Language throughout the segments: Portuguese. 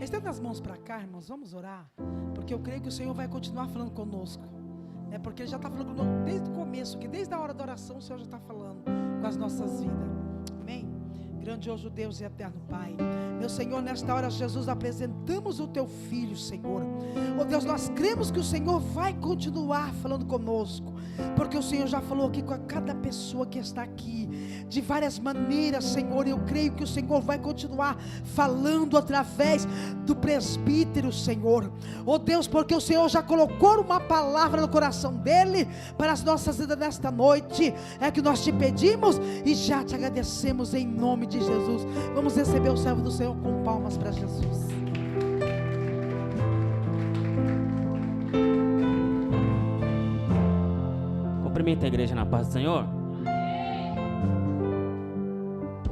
Estenda as mãos para cá, irmãos, vamos orar, porque eu creio que o Senhor vai continuar falando conosco, porque Ele já está falando conosco desde o começo, que desde a hora da oração o Senhor já está falando com as nossas vidas, amém? Grandioso Deus e eterno Pai, meu Senhor, nesta hora, Jesus, apresentamos o Teu Filho, Senhor. Oh Deus, nós cremos que o Senhor vai continuar falando conosco, porque o Senhor já falou aqui com cada pessoa que está aqui, de várias maneiras, Senhor. Eu creio que o Senhor vai continuar falando através do presbítero, Senhor. Oh Deus, porque o Senhor já colocou uma palavra no coração dele para as nossas vidas nesta noite. É que nós te pedimos e já te agradecemos em nome de Jesus. Vamos receber o servo do Senhor com palmas para Jesus. Cumprimenta a igreja na paz do Senhor.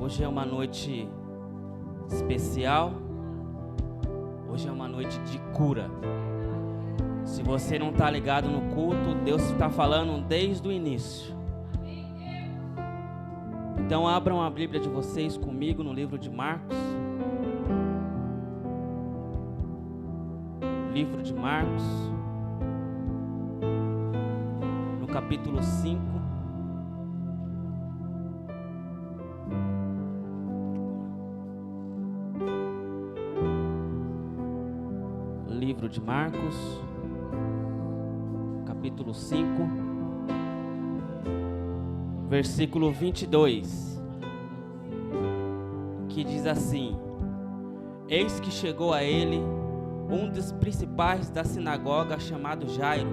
Hoje é uma noite especial. Hoje é uma noite de cura. Se você não está ligado no culto, Deus está falando desde o início. Então abram a Bíblia de vocês comigo no livro de Marcos. Livro de Marcos, no capítulo 5. Livro de Marcos, capítulo 5, versículo 22, que diz assim: Eis que chegou a ele um dos principais da sinagoga, chamado Jairo,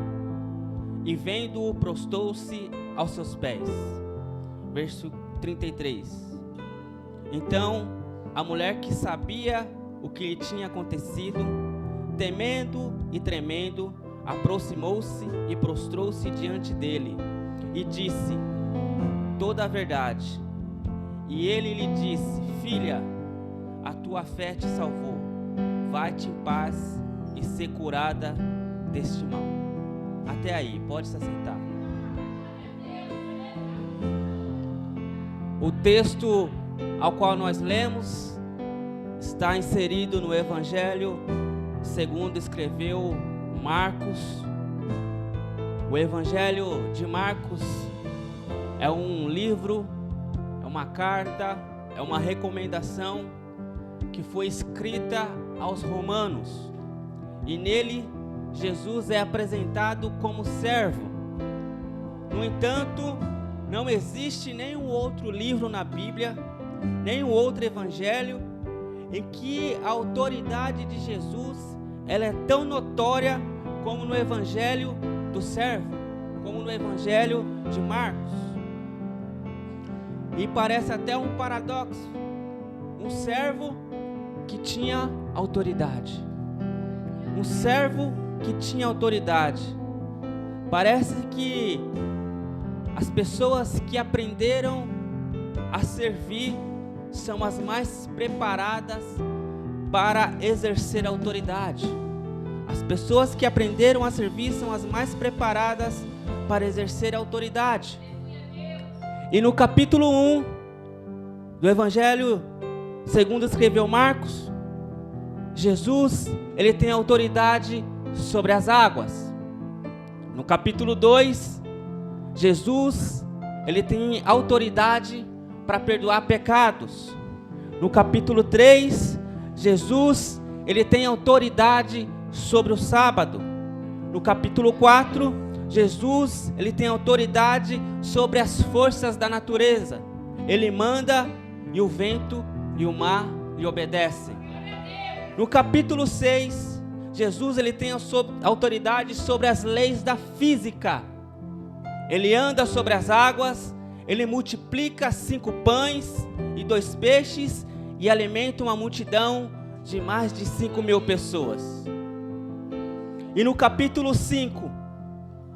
e vendo-o, prostou-se aos seus pés. Verso 33. Então a mulher, que sabia o que lhe tinha acontecido, temendo e tremendo, aproximou-se e prostrou-se diante dele, e disse toda a verdade. E ele lhe disse: Filha, a tua fé te salvou. Vai-te em paz e ser curada deste mal. Até aí, pode se assentar. O texto ao qual nós lemos está inserido no Evangelho segundo escreveu Marcos. O Evangelho de Marcos é um livro, é uma carta, é uma recomendação que foi escrita aos romanos, e nele Jesus é apresentado como servo. No entanto, não existe nenhum outro livro na Bíblia, nenhum outro evangelho em que a autoridade de Jesus ela é tão notória como no evangelho do servo, como no evangelho de Marcos. E parece até um paradoxo, um servo que tinha autoridade, um servo que tinha autoridade. Parece que as pessoas que aprenderam a servir são as mais preparadas para exercer autoridade. As pessoas que aprenderam a servir são as mais preparadas para exercer autoridade. E no capítulo 1 do Evangelho segundo escreveu Marcos, Jesus, ele tem autoridade sobre as águas. No capítulo 2, Jesus, ele tem autoridade para perdoar pecados. No capítulo 3, Jesus, ele tem autoridade sobre o sábado. No capítulo 4, Jesus, ele tem autoridade sobre as forças da natureza. Ele manda e o vento e o mar lhe obedecem. No capítulo 6, Jesus ele tem autoridade sobre as leis da física. Ele anda sobre as águas, ele multiplica 5 pães e 2 peixes e alimenta uma multidão de mais de 5.000 pessoas. E no capítulo 5,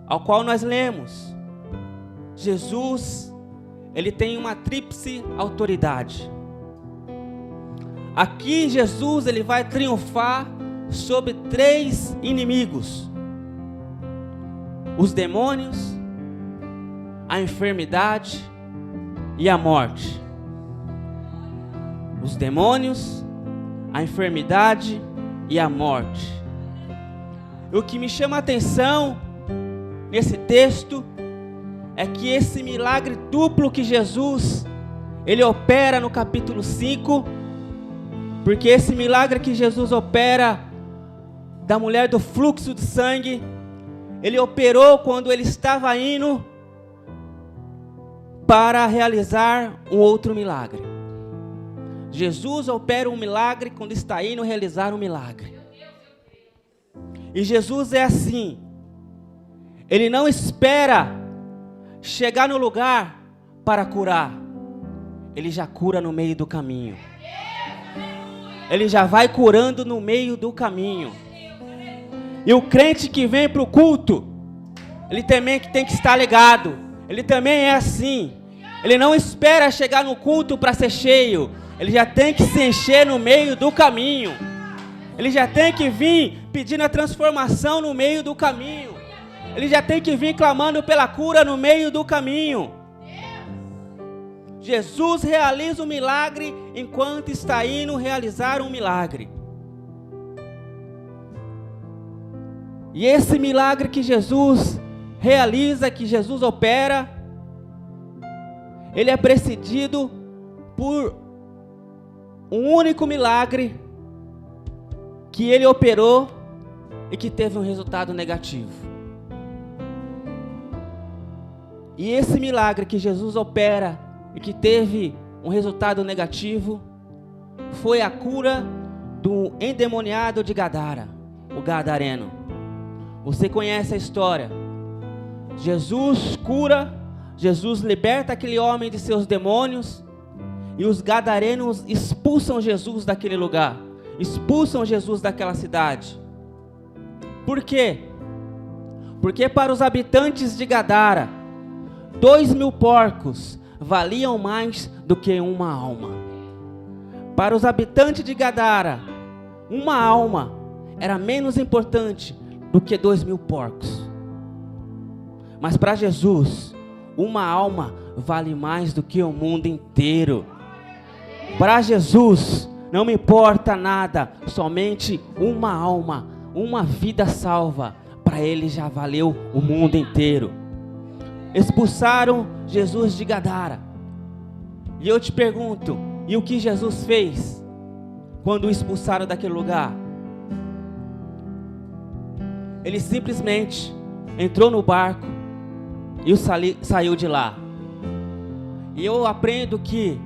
ao qual nós lemos, Jesus ele tem uma tríplice autoridade. Aqui Jesus ele vai triunfar sobre 3 inimigos: os demônios, a enfermidade e a morte. Os demônios, a enfermidade e a morte. O que me chama a atenção nesse texto é que esse milagre duplo que Jesus, ele opera no capítulo 5, porque esse milagre que Jesus opera da mulher do fluxo de sangue, ele operou quando ele estava indo para realizar um outro milagre. Jesus opera um milagre quando está indo realizar um milagre. E Jesus é assim. Ele não espera chegar no lugar para curar. Ele já cura no meio do caminho. Ele já vai curando no meio do caminho. E o crente que vem para o culto, ele também tem que estar ligado. Ele também é assim. Ele não espera chegar no culto para ser cheio. Ele já tem que se encher no meio do caminho. Ele já tem que vir pedindo a transformação no meio do caminho. Ele já tem que vir clamando pela cura no meio do caminho. Jesus realiza um milagre enquanto está indo realizar um milagre. E esse milagre que Jesus realiza, que Jesus opera, ele é precedido por um único milagre que ele operou e que teve um resultado negativo. E esse milagre que Jesus opera e que teve um resultado negativo foi a cura do endemoniado de Gadara, o gadareno. Você conhece a história. Jesus cura, Jesus liberta aquele homem de seus demônios e os gadarenos expulsam Jesus daquele lugar, expulsam Jesus daquela cidade. Por quê? Porque para os habitantes de Gadara, 2.000 porcos valiam mais do que uma alma. Para os habitantes de Gadara, uma alma era menos importante do que 2.000 porcos. Mas para Jesus, uma alma vale mais do que o mundo inteiro. Para Jesus, não me importa nada, somente uma alma, uma vida salva, para ele já valeu o mundo inteiro. Expulsaram Jesus de Gadara. E eu te pergunto, e o que Jesus fez quando o expulsaram daquele lugar? Ele simplesmente entrou no barco e saiu de lá. E eu aprendo que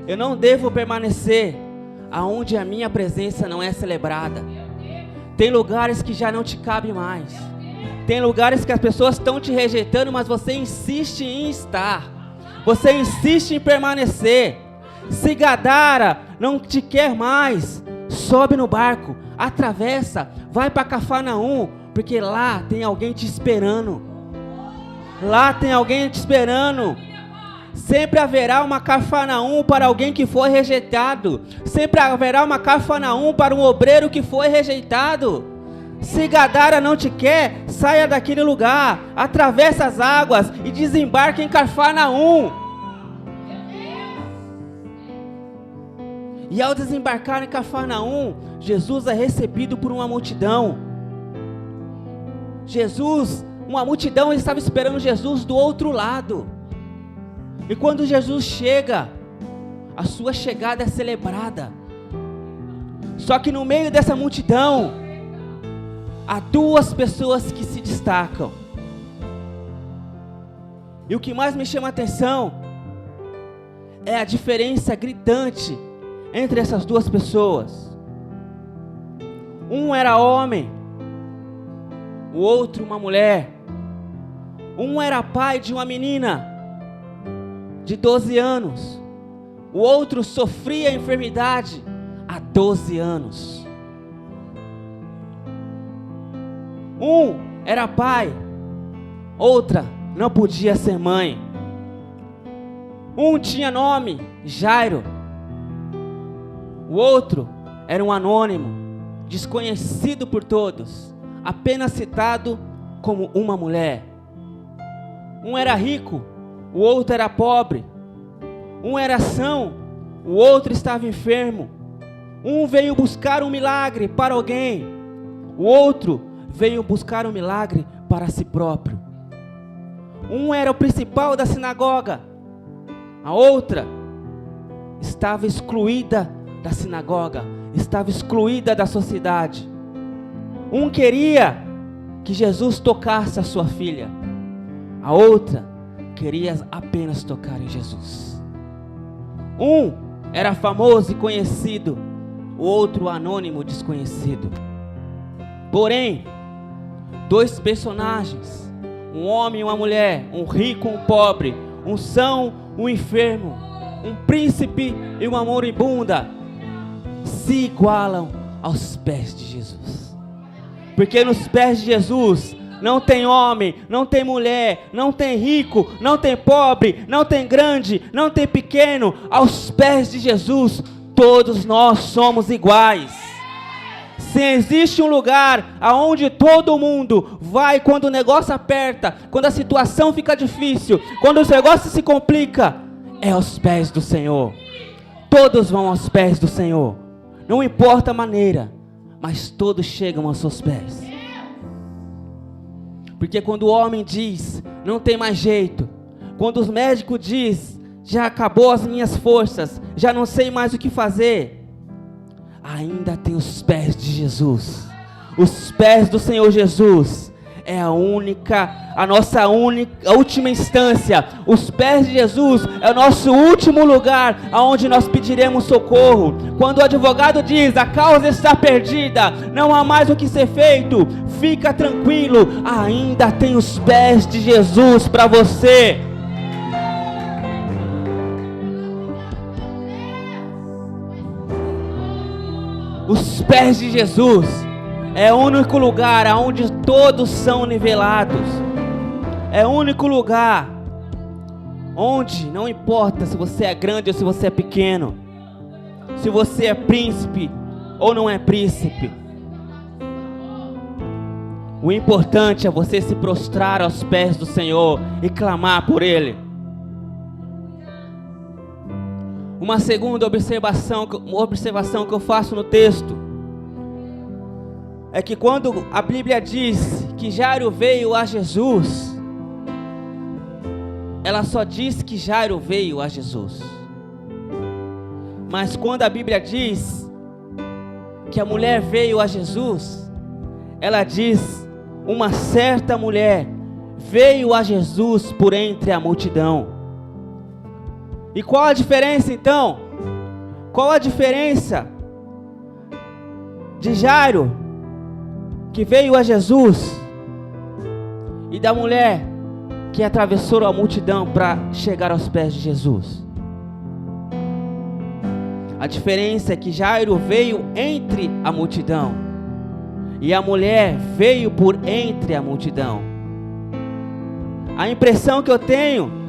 eu não devo permanecer aonde a minha presença não é celebrada. Tem lugares que já não te cabe mais. Tem lugares que as pessoas estão te rejeitando, mas você insiste em estar. Você insiste em permanecer. Se Gadara não te quer mais, sobe no barco, atravessa, vai para Cafarnaum, porque lá tem alguém te esperando. Lá tem alguém te esperando. Sempre haverá uma Cafarnaum para alguém que foi rejeitado. Sempre haverá uma Cafarnaum para um obreiro que foi rejeitado. Se Gadara não te quer, saia daquele lugar, atravessa as águas e desembarque em Cafarnaum. E ao desembarcar em Cafarnaum, Jesus é recebido por uma multidão. Uma multidão estava esperando Jesus do outro lado. E quando Jesus chega, a sua chegada é celebrada. Só que no meio dessa multidão, há 2 pessoas que se destacam. E o que mais me chama a atenção é a diferença gritante entre essas 2 pessoas. Um era homem, o outro uma mulher. Um era pai de uma menina de 12 anos. O outro sofria a enfermidade há 12 anos. Um era pai, outra não podia ser mãe. Um tinha nome, Jairo. O outro era um anônimo, desconhecido por todos, apenas citado como uma mulher. Um era rico, o outro era pobre. Um era são, o outro estava enfermo. Um veio buscar um milagre para alguém, o outro veio buscar um milagre para si próprio. Um era o principal da sinagoga, a outra estava excluída da sinagoga, estava excluída da sociedade. Um queria que Jesus tocasse a sua filha, a outra queria apenas tocar em Jesus. Um era famoso e conhecido, o outro anônimo, desconhecido. Porém, dois personagens, um homem e uma mulher, um rico e um pobre, um são, um enfermo, um príncipe e uma moribunda, se igualam aos pés de Jesus. Porque nos pés de Jesus não tem homem, não tem mulher, não tem rico, não tem pobre, não tem grande, não tem pequeno. Aos pés de Jesus, todos nós somos iguais. Se existe um lugar aonde todo mundo vai quando o negócio aperta, quando a situação fica difícil, quando o negócio se complica, é aos pés do Senhor. Todos vão aos pés do Senhor. Não importa a maneira, mas todos chegam aos seus pés. Porque quando o homem diz, não tem mais jeito, quando os médicos diz, já acabou as minhas forças, já não sei mais o que fazer, ainda tem os pés de Jesus. Os pés do Senhor Jesus é a nossa última instância. Os pés de Jesus é o nosso último lugar aonde nós pediremos socorro. Quando o advogado diz, a causa está perdida, não há mais o que ser feito, fica tranquilo, ainda tem os pés de Jesus para você. Os pés de Jesus é o único lugar onde todos são nivelados. É o único lugar onde não importa se você é grande ou se você é pequeno, se você é príncipe ou não é príncipe. O importante é você se prostrar aos pés do Senhor e clamar por Ele. Uma segunda observação que eu faço no texto é que quando a Bíblia diz que Jairo veio a Jesus, ela só diz que Jairo veio a Jesus. Mas quando a Bíblia diz que a mulher veio a Jesus, ela diz, uma certa mulher veio a Jesus por entre a multidão. E qual a diferença então? Qual a diferença de Jairo, que veio a Jesus, e da mulher que atravessou a multidão para chegar aos pés de Jesus? A diferença é que Jairo veio entre a multidão e a mulher veio por entre a multidão. A impressão que eu tenho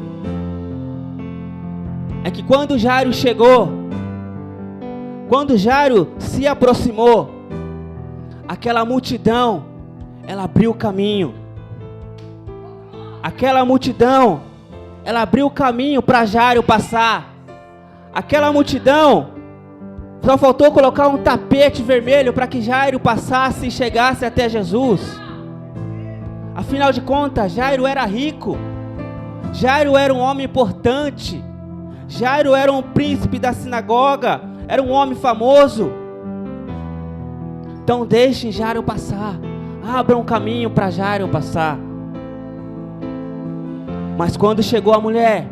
é que quando Jairo chegou, quando Jairo se aproximou, aquela multidão, ela abriu o caminho. Aquela multidão, ela abriu o caminho para Jairo passar. Aquela multidão, só faltou colocar um tapete vermelho para que Jairo passasse e chegasse até Jesus. Afinal de contas, Jairo era rico. Jairo era um homem importante. Jairo era um príncipe da sinagoga. Era um homem famoso. Então deixem Jairo passar. Abram um caminho para Jairo passar. Mas quando chegou a mulher,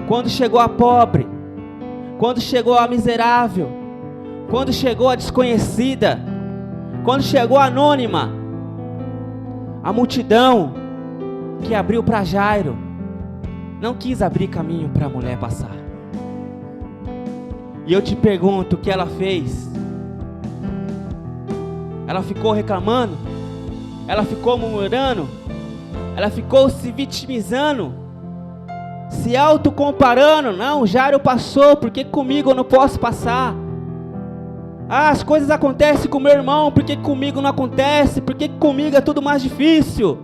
quando chegou a pobre, quando chegou a miserável, quando chegou a desconhecida, quando chegou a anônima, a multidão que abriu para Jairo não quis abrir caminho para a mulher passar. E eu te pergunto, o que ela fez? Ela ficou reclamando? Ela ficou murmurando? Ela ficou se vitimizando? Se autocomparando? Não, Jairo passou, por que comigo eu não posso passar? Ah, as coisas acontecem com meu irmão, por que comigo não acontece? Por que comigo é tudo mais difícil?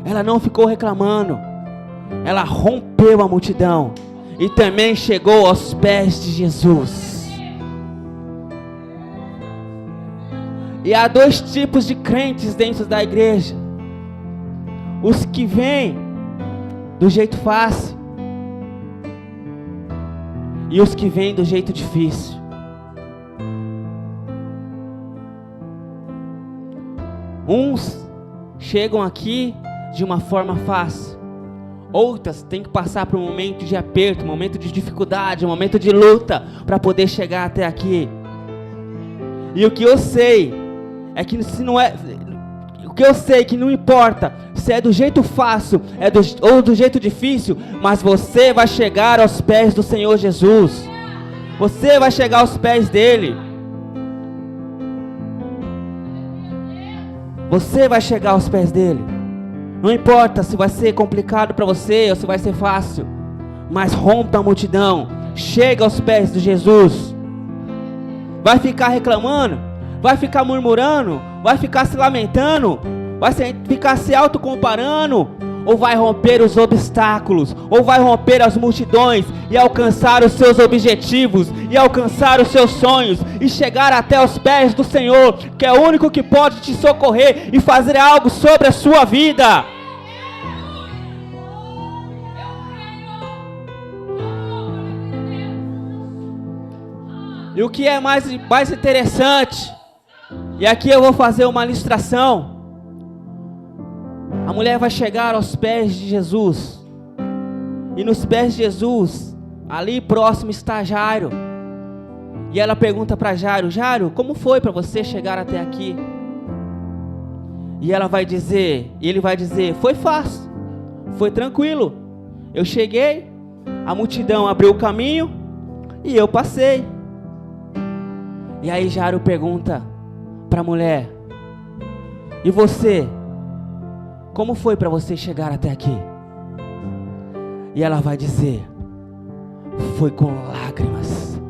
Ela não ficou reclamando. Ela rompeu a multidão e também chegou aos pés de Jesus. E há dois tipos de crentes dentro da igreja: os que vêm do jeito fácil e os que vêm do jeito difícil. Uns chegam aqui de uma forma fácil, outras têm que passar por um momento de aperto, um momento de dificuldade, um momento de luta para poder chegar até aqui. E o que eu sei é que se não é, o que eu sei é que não importa se é do jeito fácil ou do jeito difícil, mas você vai chegar aos pés do Senhor Jesus. Você vai chegar aos pés dele. Você vai chegar aos pés dele. Não importa se vai ser complicado para você ou se vai ser fácil, mas rompa a multidão, chega aos pés de Jesus. Vai ficar reclamando? Vai ficar murmurando? Vai ficar se lamentando? Vai ficar se autocomparando? Ou vai romper os obstáculos? Ou vai romper as multidões e alcançar os seus objetivos, e alcançar os seus sonhos, e chegar até os pés do Senhor, que é o único que pode te socorrer e fazer algo sobre a sua vida? E o que é mais interessante, e aqui eu vou fazer uma ilustração. A mulher vai chegar aos pés de Jesus, e nos pés de Jesus, ali próximo está Jairo. E ela pergunta para Jairo: Jairo, como foi para você chegar até aqui? E ele vai dizer: foi fácil, foi tranquilo. Eu cheguei, a multidão abriu o caminho e eu passei. E aí Jairo pergunta para a mulher: e você? Como foi para você chegar até aqui? E ela vai dizer: foi com lágrimas,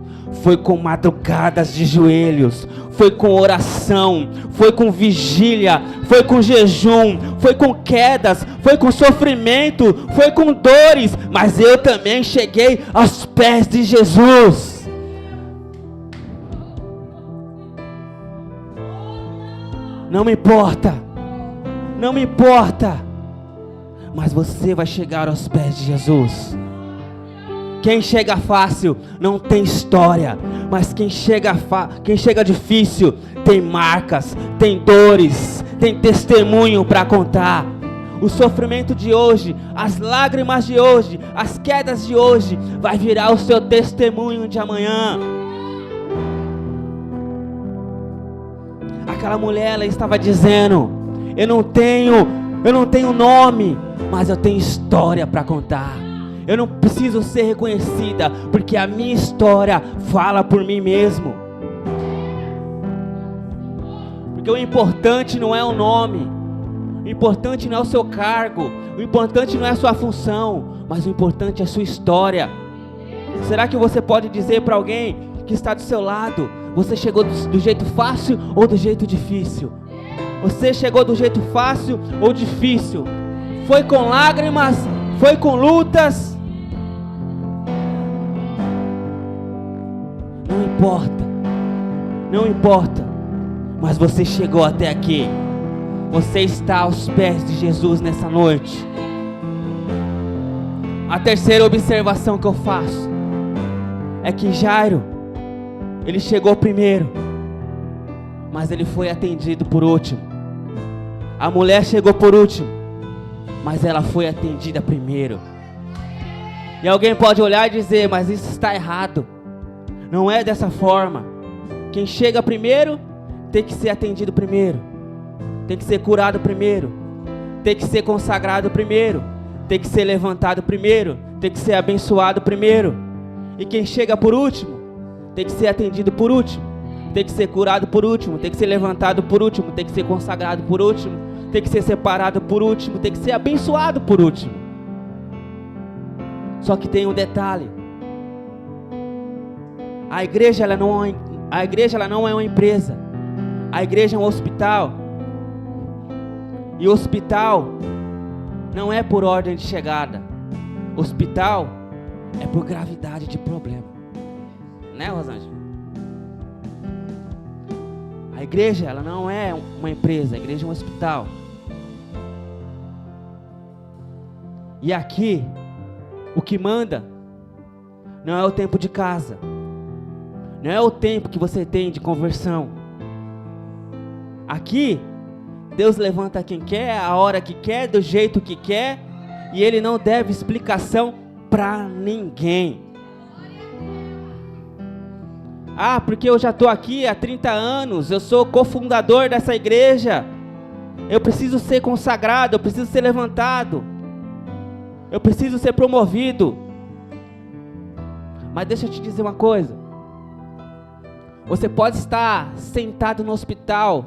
foi com madrugadas de joelhos, foi com oração, foi com vigília, foi com jejum, foi com quedas, foi com sofrimento, foi com dores, mas eu também cheguei aos pés de Jesus. Não me importa, mas você vai chegar aos pés de Jesus. Quem chega fácil não tem história, mas quem chega difícil tem marcas, tem dores, tem testemunho para contar. O sofrimento de hoje, as lágrimas de hoje, as quedas de hoje, vai virar o seu testemunho de amanhã. Aquela mulher, ela estava dizendo: eu não tenho nome, mas eu tenho história para contar. Eu não preciso ser reconhecida, porque a minha história fala por mim mesmo. Porque o importante não é o nome, o importante não é o seu cargo, o importante não é a sua função, mas o importante é a sua história. Será que você pode dizer para alguém que está do seu lado: você chegou do jeito fácil ou do jeito difícil? Você chegou do jeito fácil ou difícil? Foi com lágrimas? Foi com lutas? Não importa, mas você chegou até aqui. Você está aos pés de Jesus nessa noite. A terceira observação que eu faço é que Jairo, ele chegou primeiro, mas ele foi atendido por último. A mulher chegou por último, mas ela foi atendida primeiro. E alguém pode olhar e dizer: mas isso está errado. Não é dessa forma. Quem chega primeiro tem que ser atendido primeiro, tem que ser curado primeiro, tem que ser consagrado primeiro, tem que ser levantado primeiro, tem que ser abençoado primeiro. E quem chega por último tem que ser atendido por último, tem que ser curado por último, tem que ser levantado por último, tem que ser consagrado por último, tem que ser separado por último, tem que ser abençoado por último. Só que tem um detalhe: a igreja ela não é uma empresa, a igreja é um hospital. E o hospital não é por ordem de chegada, hospital é por gravidade de problema. Né, Rosângela? A igreja, ela não é uma empresa, a igreja é um hospital. E aqui, o que manda não é o tempo de casa, não é o tempo que você tem de conversão. Aqui, Deus levanta quem quer, a hora que quer, do jeito que quer, e Ele não deve explicação para ninguém. Ah, porque eu já estou aqui há 30 anos, eu sou cofundador dessa igreja, eu preciso ser consagrado, eu preciso ser levantado, eu preciso ser promovido. Mas deixa eu te dizer uma coisa, você pode estar sentado no hospital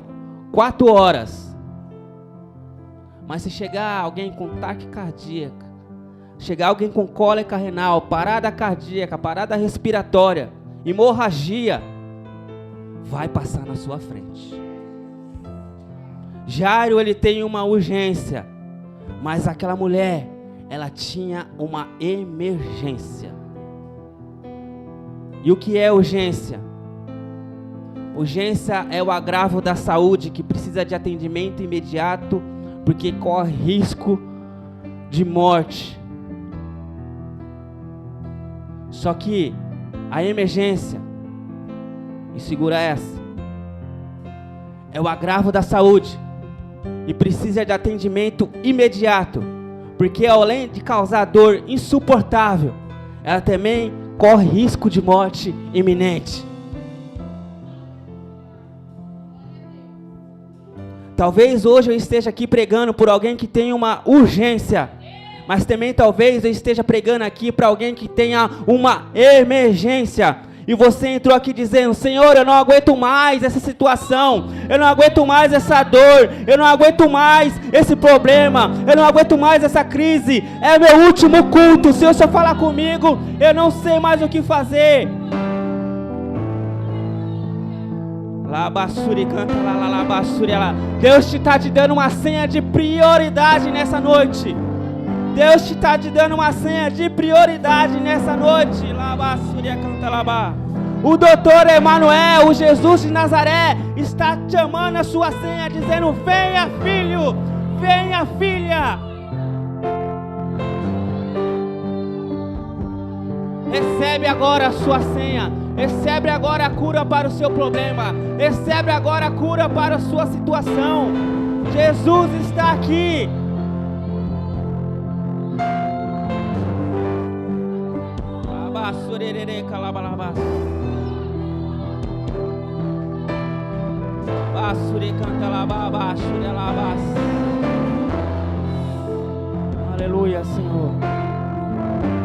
4 horas, mas se chegar alguém com taquicardíaca, chegar alguém com cólica renal, parada cardíaca, parada respiratória, hemorragia, vai passar na sua frente. Jairo, ele tem uma urgência, mas aquela mulher, ela tinha uma emergência. E o que é urgência? Urgência é o agravo da saúde que precisa de atendimento imediato, porque corre risco de morte. Só que a emergência, e segura essa, é o agravo da saúde e precisa de atendimento imediato, porque além de causar dor insuportável, ela também corre risco de morte iminente. Talvez hoje eu esteja aqui pregando por alguém que tem uma urgência, mas também talvez eu esteja pregando aqui para alguém que tenha uma emergência. E você entrou aqui dizendo: Senhor, eu não aguento mais essa situação, eu não aguento mais essa dor, eu não aguento mais esse problema, eu não aguento mais essa crise, é meu último culto, se o Senhor falar comigo, eu não sei mais o que fazer. Labassuri, canta lá, labassuri, lá. Deus te está te dando uma senha de prioridade nessa noite. Deus te está te dando uma senha de prioridade nessa noite. Labassuri, canta lá. O doutor Emanuel, o Jesus de Nazaré, está te chamando a sua senha, dizendo: venha, filho, venha, filha. Recebe agora a sua senha. Recebe agora a cura para o seu problema. Recebe agora a cura para a sua situação. Jesus está aqui. Aleluia, Senhor.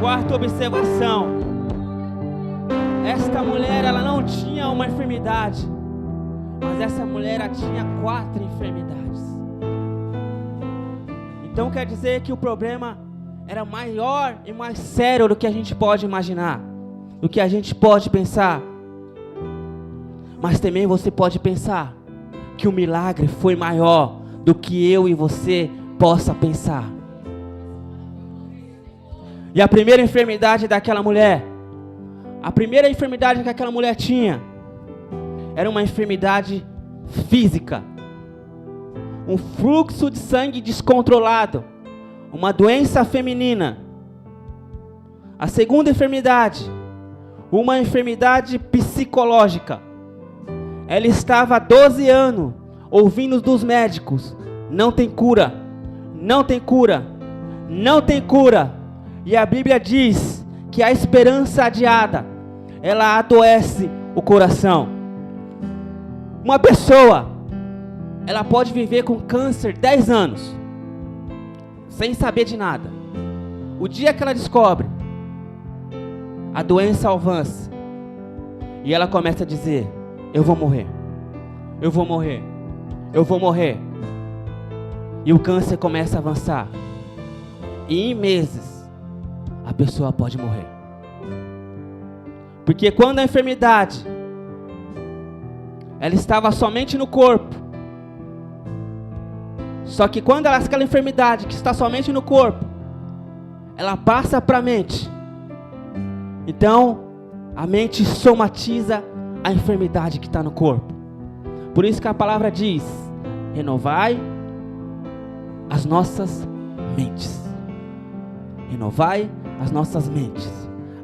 Quarta observação. Esta mulher, ela não tinha uma enfermidade, mas essa mulher, ela tinha 4 enfermidades. Então quer dizer que o problema era maior e mais sério do que a gente pode imaginar, do que a gente pode pensar. Mas também você pode pensar que o milagre foi maior do que eu e você possa pensar. E a primeira enfermidade daquela mulher, a primeira enfermidade que aquela mulher tinha, era uma enfermidade física, um fluxo de sangue descontrolado, uma doença feminina. A segunda enfermidade, uma enfermidade psicológica. Ela estava há 12 anos ouvindo dos médicos: não tem cura, não tem cura, não tem cura. E a Bíblia diz que a esperança adiada, ela adoece o coração. Uma pessoa, ela pode viver com câncer 10 anos, sem saber de nada. O dia que ela descobre, a doença avança, e ela começa a dizer: eu vou morrer, eu vou morrer, eu vou morrer. E o câncer começa a avançar, e em meses, a pessoa pode morrer. Porque quando a enfermidade, ela estava somente no corpo, só que quando aquela enfermidade que está somente no corpo, ela passa para a mente, então a mente somatiza a enfermidade que está no corpo. Por isso que a palavra diz: renovai as nossas mentes. Renovai as nossas mentes.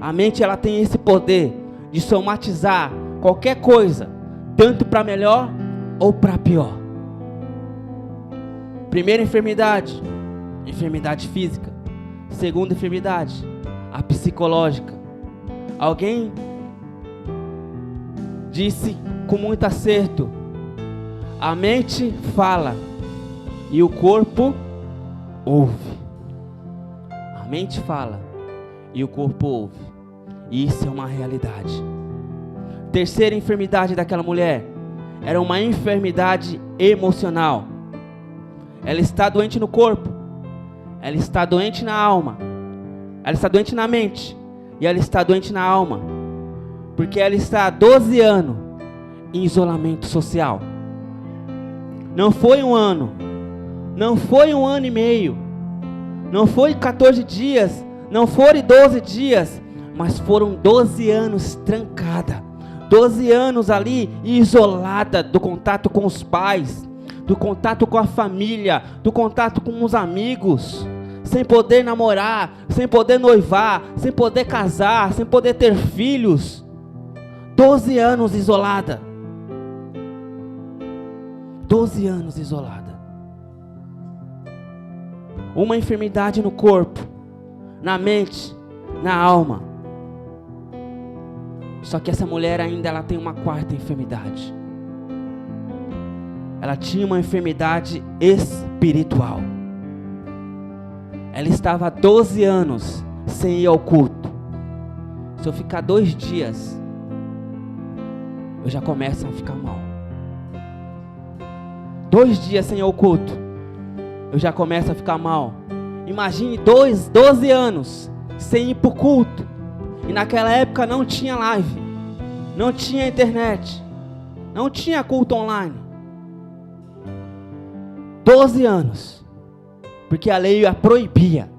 A mente, ela tem esse poder de somatizar qualquer coisa, tanto para melhor ou para pior. Primeira enfermidade, enfermidade física. Segunda enfermidade, a psicológica. Alguém disse com muito acerto: a mente fala e o corpo ouve. A mente fala e o corpo ouve. E isso é uma realidade. Terceira enfermidade daquela mulher era uma enfermidade emocional. Ela está doente no corpo, ela está doente na alma, ela está doente na mente e ela está doente na alma, porque ela está há 12 anos em isolamento social. Não foi um ano, não foi um ano e meio, não foi 14 dias, não foram 12 dias, mas foram 12 anos trancada, 12 anos ali isolada do contato com os pais, do contato com a família, do contato com os amigos, sem poder namorar, sem poder noivar, sem poder casar, sem poder ter filhos. 12 anos isolada. 12 anos isolada. Uma enfermidade no corpo, na mente, na alma. Só que essa mulher ainda ela tem uma quarta enfermidade. Ela tinha uma enfermidade espiritual. Ela estava há 12 anos sem ir ao culto. Se eu ficar 2 dias, eu já começo a ficar mal. 2 dias sem ir ao culto, eu já começo a ficar mal. Imagine 12 anos sem ir para o culto. E naquela época não tinha live, não tinha internet, não tinha culto online. 12 anos, porque a lei a proibia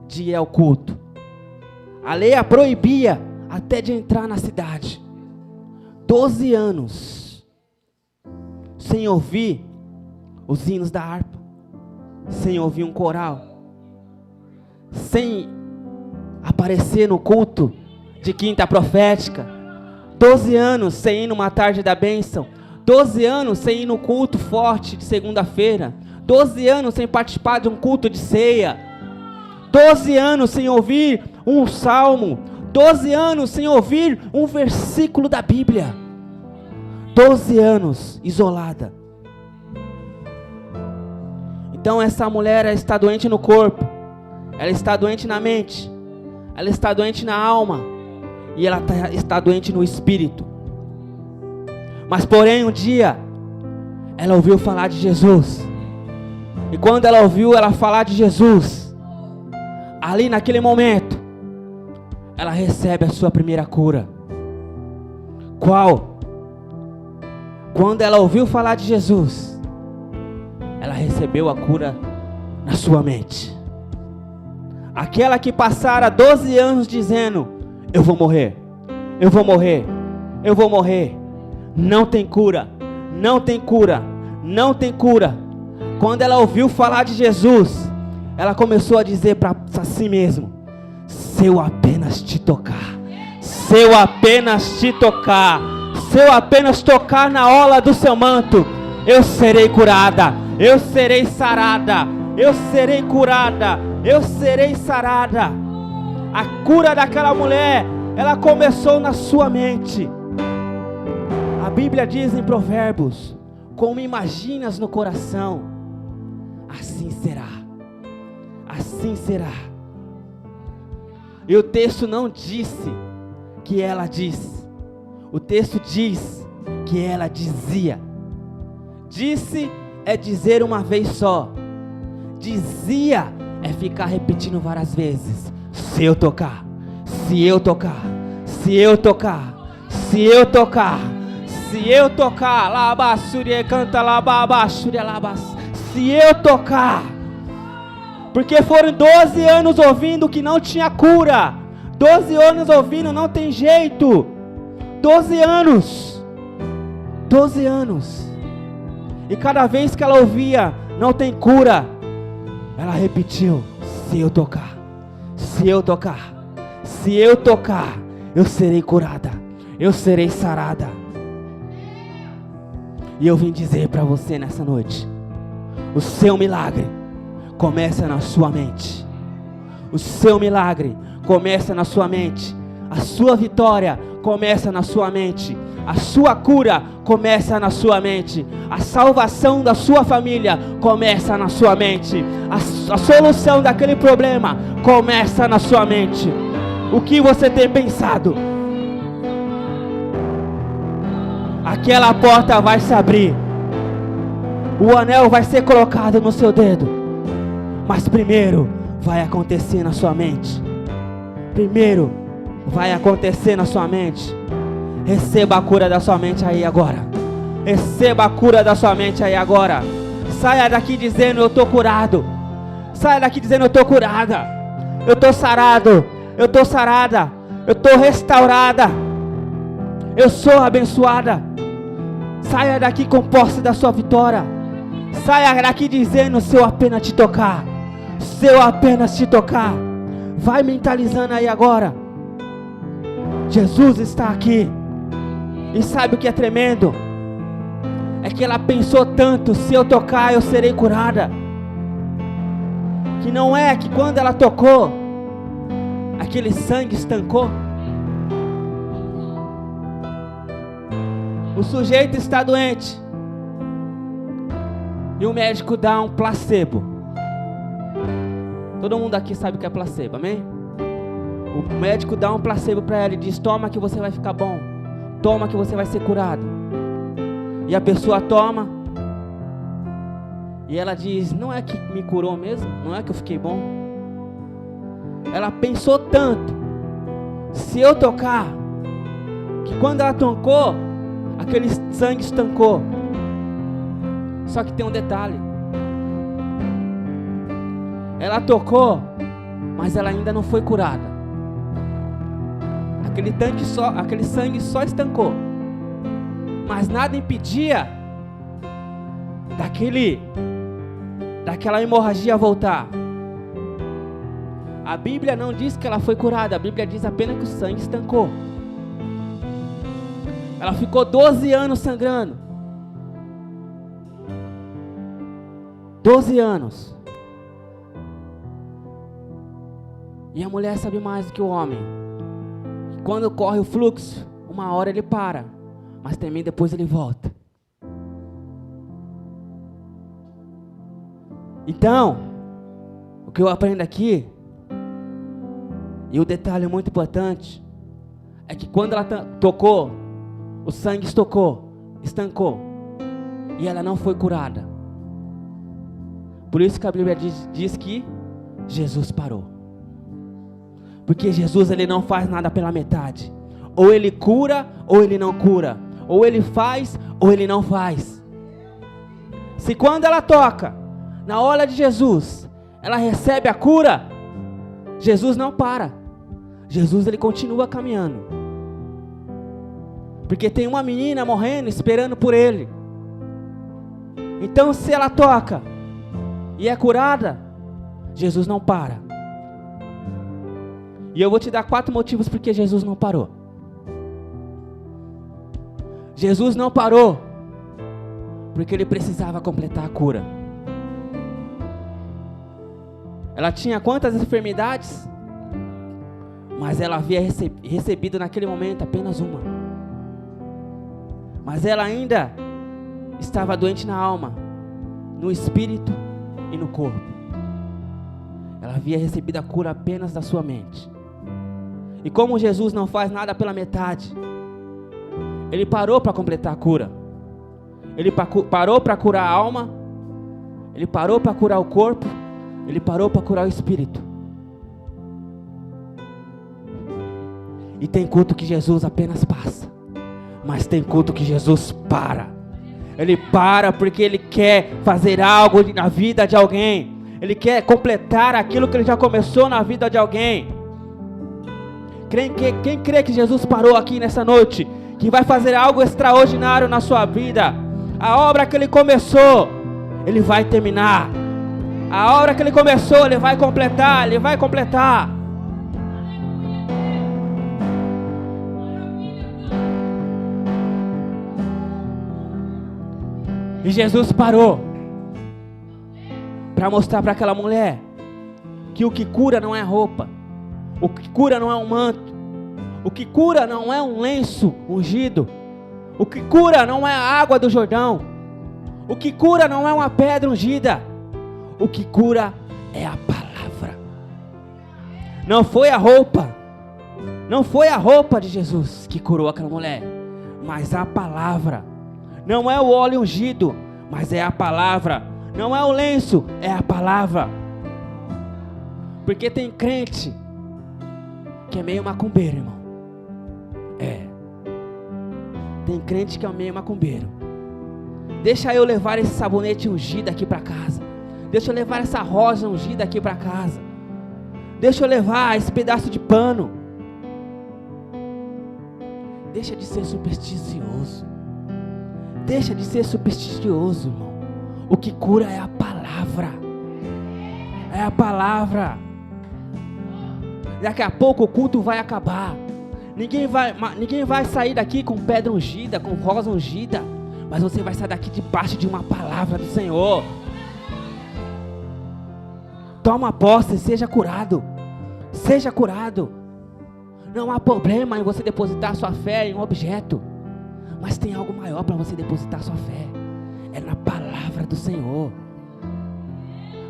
de ir ao culto. A lei a proibia até de entrar na cidade. 12 anos, sem ouvir os hinos da harpa, sem ouvir um coral, sem aparecer no culto de quinta profética. 12 anos sem ir numa tarde da bênção. 12 anos sem ir no culto forte de segunda-feira. 12 anos sem participar de um culto de ceia. 12 anos sem ouvir um salmo. 12 anos sem ouvir um versículo da Bíblia. 12 anos isolada. Então essa mulher ela está doente no corpo, ela está doente na mente, ela está doente na alma e ela está doente no espírito. Mas porém um dia ela ouviu falar de Jesus. E quando ela ouviu ela falar de Jesus, ali naquele momento ela recebe a sua primeira cura. Qual? Quando ela ouviu falar de Jesus, ela recebeu a cura na sua mente. Aquela que passara 12 anos dizendo: eu vou morrer, eu vou morrer, eu vou morrer. Não tem cura, não tem cura, não tem cura. Quando ela ouviu falar de Jesus, ela começou a dizer para si mesma: se eu apenas te tocar, se eu apenas te tocar, se eu apenas tocar na orla do seu manto, eu serei curada, eu serei sarada, eu serei curada, eu serei sarada. A cura daquela mulher, ela começou na sua mente. A Bíblia diz em Provérbios: como imaginas no coração, assim será, assim será. E o texto não disse que ela disse, o texto diz que ela dizia. Disse é dizer uma vez só, dizia é ficar repetindo várias vezes. Se eu tocar, se eu tocar, se eu tocar, se eu tocar, se eu tocar, labassúria canta labassúria labas. Se eu tocar, porque foram 12 anos ouvindo que não tinha cura, 12 anos ouvindo não tem jeito, 12 anos, 12 anos. E cada vez que ela ouvia, não tem cura, ela repetiu: se eu tocar, se eu tocar, se eu tocar, eu serei curada, eu serei sarada. E eu vim dizer para você nessa noite: o seu milagre começa na sua mente. O seu milagre começa na sua mente. A sua vitória começa na sua mente. A sua cura começa na sua mente. A salvação da sua família começa na sua mente. A solução daquele problema começa na sua mente. O que você tem pensado? Aquela porta vai se abrir. O anel vai ser colocado no seu dedo. Mas primeiro vai acontecer na sua mente. Primeiro vai acontecer na sua mente. Receba a cura da sua mente aí agora. Receba a cura da sua mente aí agora. Saia daqui dizendo: eu estou curado. Saia daqui dizendo: eu estou curada. Eu estou sarado. Eu estou sarada. Eu estou restaurada. Eu sou abençoada. Saia daqui com posse da sua vitória. Saia daqui dizendo: se eu apenas te tocar, se eu apenas te tocar. Vai mentalizando aí agora. Jesus está aqui. E sabe o que é tremendo? É que ela pensou tanto: se eu tocar, eu serei curada. Que não é que quando ela tocou, aquele sangue estancou. O sujeito está doente e o médico dá um placebo. Todo mundo aqui sabe o que é placebo, amém? O médico dá um placebo para ela e diz: toma que você vai ficar bom. Toma que você vai ser curado. E a pessoa toma e ela diz: não é que me curou mesmo? Não é que eu fiquei bom? Ela pensou tanto: se eu tocar, que quando ela tocou, aquele sangue estancou. Só que tem um detalhe: ela tocou, mas ela ainda não foi curada. Aquele sangue só estancou. Mas nada impedia daquela hemorragia voltar. A Bíblia não diz que ela foi curada. A Bíblia diz apenas que o sangue estancou. Ela ficou 12 anos sangrando. 12 anos. E a mulher sabe mais do que o homem. Quando corre o fluxo, uma hora ele para, mas também depois ele volta. Então, o que eu aprendo aqui, e o detalhe muito importante, é que quando ela tocou, o sangue estancou, e ela não foi curada. Por isso que a Bíblia diz que Jesus parou. Porque Jesus, ele não faz nada pela metade. Ou ele cura, ou ele não cura. Ou ele faz, ou ele não faz. Se quando ela toca, na hora de Jesus, ela recebe a cura, Jesus não para. Jesus, ele continua caminhando. Porque tem uma menina morrendo, esperando por ele. Então, se ela toca e é curada, Jesus não para. E eu vou te dar 4 motivos porque Jesus não parou. Jesus não parou porque ele precisava completar a cura. Ela tinha quantas enfermidades? Mas ela havia recebido naquele momento apenas uma. Mas ela ainda estava doente na alma, no espírito e no corpo. Ela havia recebido a cura apenas da sua mente. E como Jesus não faz nada pela metade, ele parou para completar a cura. Ele parou para curar a alma, ele parou para curar o corpo, ele parou para curar o espírito. E tem culto que Jesus apenas passa, mas tem culto que Jesus para. Ele para porque ele quer fazer algo na vida de alguém. Ele quer completar aquilo que ele já começou na vida de alguém. Quem crê que Jesus parou aqui nessa noite, que vai fazer algo extraordinário na sua vida, A obra que Ele começou, Ele vai terminar. A obra que Ele começou, Ele vai completar. Ele vai completar. E Jesus parou para mostrar para aquela mulher que o que cura não é roupa, o que cura não é um manto, o que cura não é um lenço ungido, o que cura não é a água do Jordão, o que cura não é uma pedra ungida, o que cura é a palavra. Não foi a roupa, não foi a roupa de Jesus que curou aquela mulher, mas a palavra. Não é o óleo ungido, mas é a palavra. Não é o lenço, é a palavra. Porque tem crente que é meio macumbeiro, irmão. Tem crente que é meio macumbeiro. Deixa eu levar esse sabonete ungido aqui para casa. Deixa eu levar essa rosa ungida aqui para casa. Deixa eu levar esse pedaço de pano. Deixa de ser supersticioso. Deixa de ser supersticioso, irmão. O que cura é a palavra. É a palavra. Daqui a pouco o culto vai acabar. Ninguém vai sair daqui com pedra ungida, com rosa ungida. Mas você vai sair daqui debaixo de uma palavra do Senhor. Toma posse, seja curado. Seja curado. Não há problema em você depositar sua fé em um objeto. Mas tem algo maior para você depositar sua fé. É na palavra do Senhor.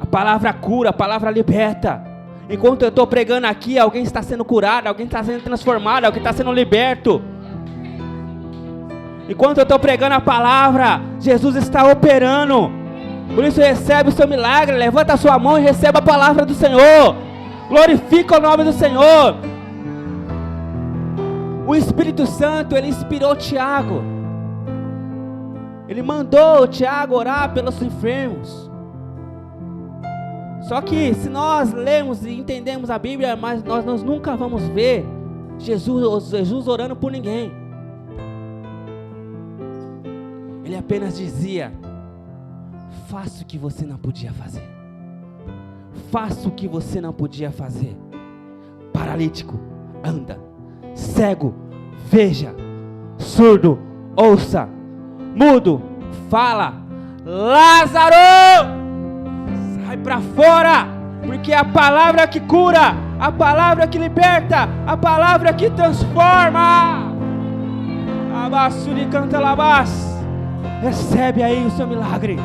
A palavra cura, a palavra liberta. Enquanto eu estou pregando aqui, alguém está sendo curado, alguém está sendo transformado, alguém está sendo liberto. Enquanto eu estou pregando a palavra, Jesus está operando. Por isso recebe o seu milagre. Levanta a sua mão e receba a palavra do Senhor. Glorifica o nome do Senhor. O Espírito Santo, Ele inspirou Tiago. Ele mandou Tiago orar pelos enfermos. Só que se nós lemos e entendemos a Bíblia, mas nós nunca vamos ver Jesus orando por ninguém. Ele apenas dizia: faça o que você não podia fazer. Faça o que você não podia fazer. Paralítico, anda. Cego, veja. Surdo, ouça. Mudo, fala. Lázaro, sai para fora, porque é a palavra que cura, a palavra que liberta, a palavra que transforma. Abassuri canta labás. Recebe aí o seu milagre.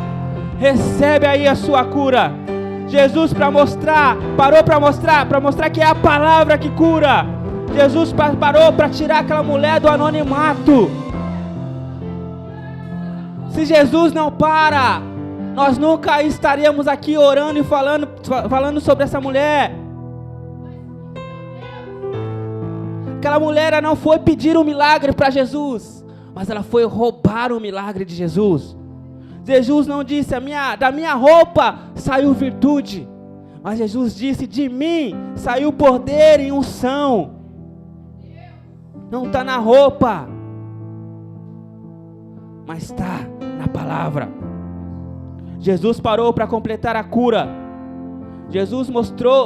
Recebe aí a sua cura. Jesus parou para mostrar que é a palavra que cura. Jesus parou para tirar aquela mulher do anonimato. Se Jesus não para, nós nunca estaríamos aqui orando e falando sobre essa mulher. Aquela mulher ela não foi pedir um milagre para Jesus, mas ela foi roubar o milagre de Jesus. Jesus não disse: da minha roupa saiu virtude, mas Jesus disse: de mim saiu poder e unção. Não está na roupa, mas está na palavra. Jesus parou para completar a cura. Jesus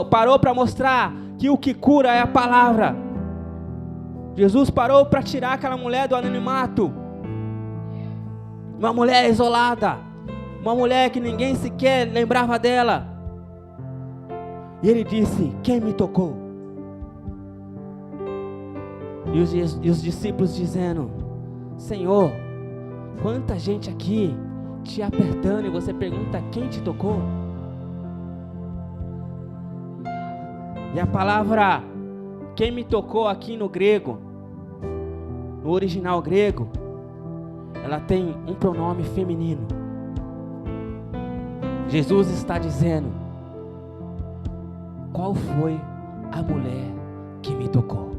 parou para mostrar que o que cura é a palavra. Jesus parou para tirar aquela mulher do anonimato. Uma mulher isolada, uma mulher que ninguém sequer lembrava dela. E ele disse: quem me tocou? E os discípulos dizendo: Senhor, quanta gente aqui te apertando, e você pergunta: quem te tocou? E a palavra quem me tocou aqui no grego, no original grego, ela tem um pronome feminino. Jesus está dizendo: qual foi a mulher que me tocou?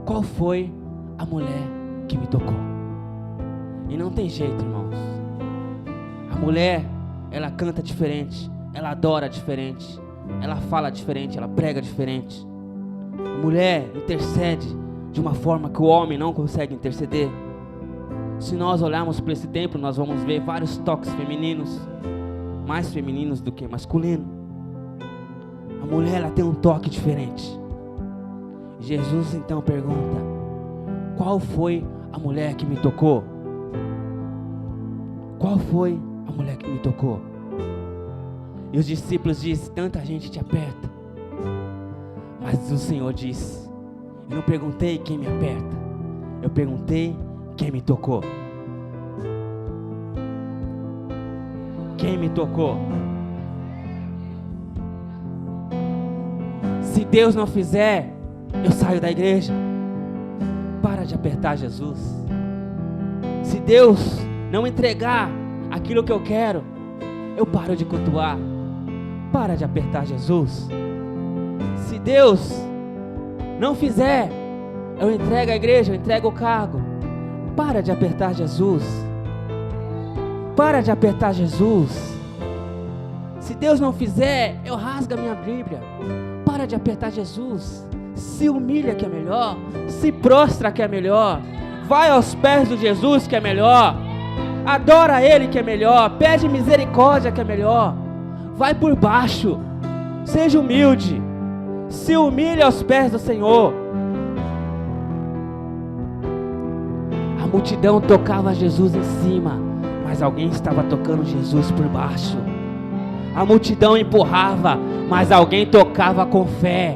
Qual foi a mulher que me tocou? E não tem jeito, irmãos. A mulher, ela canta diferente, ela adora diferente, ela fala diferente, ela prega diferente. A mulher intercede de uma forma que o homem não consegue interceder. Se nós olharmos para esse templo, nós vamos ver vários toques femininos, mais femininos do que masculino. A mulher, ela tem um toque diferente. Jesus então pergunta: qual foi a mulher que me tocou? Qual foi a mulher que me tocou? E os discípulos dizem: tanta gente te aperta. Mas o Senhor disse: eu não perguntei quem me aperta, eu perguntei quem me tocou. Quem me tocou? Se Deus não fizer, eu saio da igreja. Para de apertar Jesus. Se Deus não entregar aquilo que eu quero, eu paro de cultuar. Para de apertar Jesus. Se Deus não fizer, eu entrego a igreja, eu entrego o cargo. Para de apertar Jesus. Para de apertar Jesus. Se Deus não fizer, eu rasgo a minha Bíblia. Para de apertar Jesus. Se humilha que é melhor. Se prostra que é melhor. Vai aos pés de Jesus que é melhor. Adora Ele que é melhor. Pede misericórdia que é melhor. Vai por baixo. Seja humilde. Se humilhe aos pés do Senhor. A multidão tocava Jesus em cima, mas alguém estava tocando Jesus por baixo. A multidão empurrava, mas alguém tocava com fé.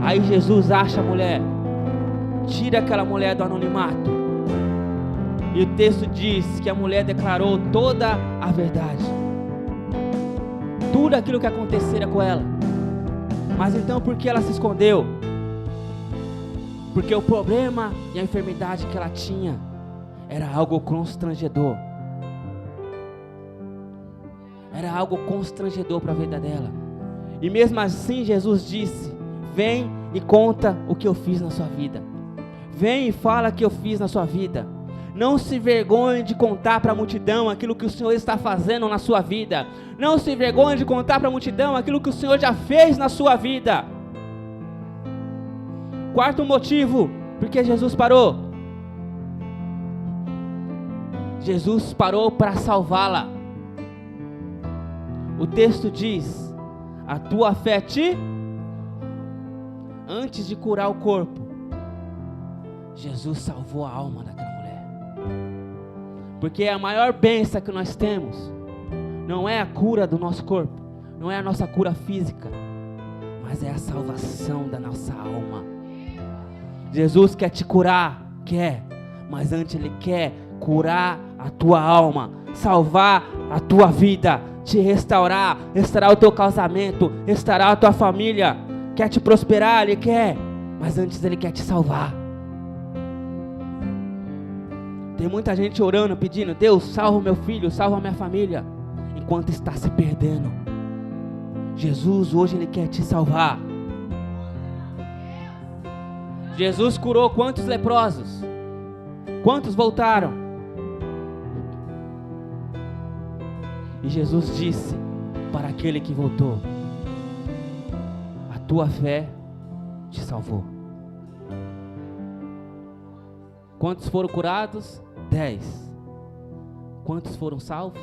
Aí Jesus acha a mulher, tira aquela mulher do anonimato. E o texto diz que a mulher declarou toda a verdade. Tudo aquilo que acontecera com ela. Mas então por que ela se escondeu? Porque o problema e a enfermidade que ela tinha era algo constrangedor. Era algo constrangedor para a vida dela. E mesmo assim Jesus disse: vem e conta o que eu fiz na sua vida. Vem e fala o que eu fiz na sua vida. Não se vergonhe de contar para a multidão aquilo que o Senhor está fazendo na sua vida. Não se vergonhe de contar para a multidão aquilo que o Senhor já fez na sua vida. Quarto motivo, porque Jesus parou. Jesus parou para salvá-la. O texto diz: a tua fé te... Antes de curar o corpo, Jesus salvou a alma daquela mulher. Porque a maior bênção que nós temos não é a cura do nosso corpo, não é a nossa cura física, mas é a salvação da nossa alma. Jesus quer te curar, quer, mas antes Ele quer curar a tua alma, salvar a tua vida, te restaurar o teu casamento, restaurar a tua família. Quer te prosperar, Ele quer, mas antes Ele quer te salvar. Tem muita gente orando, pedindo: Deus, salva o meu filho, salva a minha família, enquanto está se perdendo. Jesus hoje Ele quer te salvar. Jesus curou quantos leprosos? Quantos voltaram? E Jesus disse para aquele que voltou: a tua fé te salvou. Quantos foram curados? 10. Quantos foram salvos?